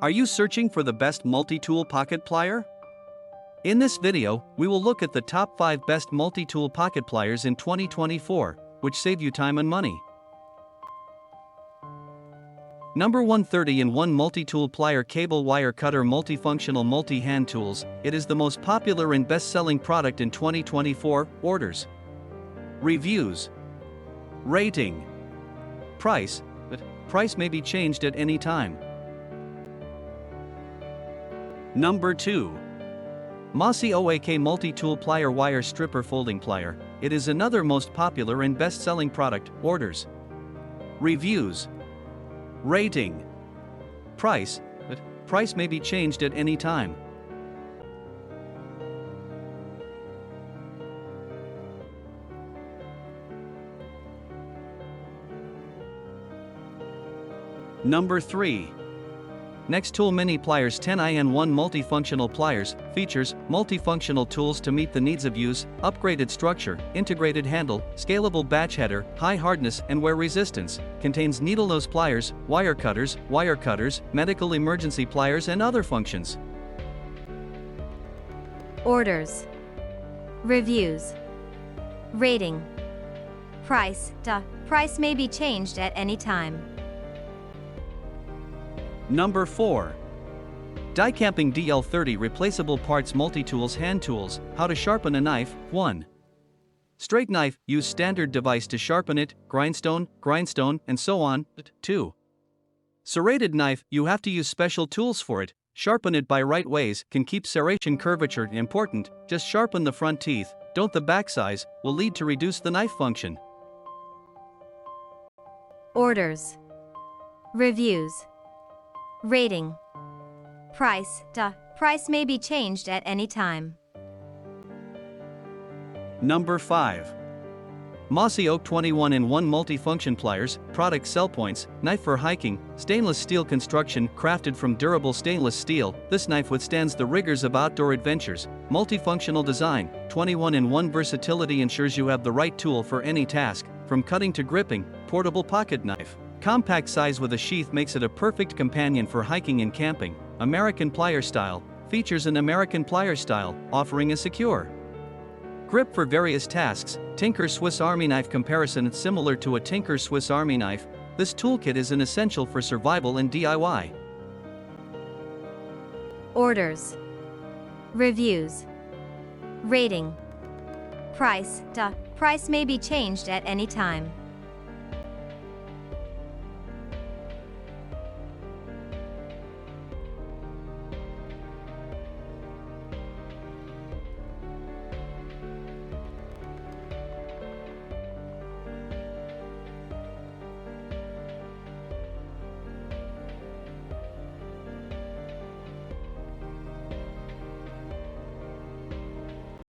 Are you searching for the best multi-tool pocket plier? In this video, we will look at the top 5 best multi-tool pocket pliers in 2024, which save you time and money. Number 1, 30-in-1 Multitool Plier Cable Wire Cutter Multifunctional Multi-Hand Tools. It is the most popular and best-selling product in 2024. Orders, reviews, rating, price. But price may be changed at any time. Number 2. MOSSY OAK Multi-Tool Plier Wire Stripper Folding Plier. It is another most popular and best-selling product. Orders, reviews, rating, price. But price may be changed at any time. Number 3. NexTool Mini Pliers 10-in-1 Multifunctional Pliers. Features: multifunctional tools to meet the needs of use, upgraded structure, integrated handle, scalable batch header, high hardness and wear resistance. Contains needle nose pliers, wire cutters, medical emergency pliers and other functions. Orders, reviews, rating, price. Price may be changed at any time. Number 4. Daicamping DL30 Replaceable Parts Multitools Hand Tools. How to sharpen a knife. 1. Straight knife, use standard device to sharpen it, grindstone, and so on. 2. Serrated knife, you have to use special tools for it. Sharpen it by right ways, can keep serration curvature. Important, just sharpen the front teeth, don't the back size, will lead to reduce the knife function. Orders, reviews, rating, price. Price may be changed at any time. Number 5. MOSSY Oak 21-in-1 Multifunction Pliers. Product sell points: knife for hiking, stainless steel construction, crafted from durable stainless steel. This knife withstands the rigors of outdoor adventures. Multifunctional design: 21-in-1 versatility ensures you have the right tool for any task, from cutting to gripping. Portable pocket knife. Compact size with a sheath makes it a perfect companion for hiking and camping. American plier style. Features an American plier style, offering a secure grip for various tasks. Tinker Swiss Army knife comparison: it's similar to a Tinker Swiss Army knife. This toolkit is an essential for survival and DIY. Orders, reviews, rating, price. Price may be changed at any time.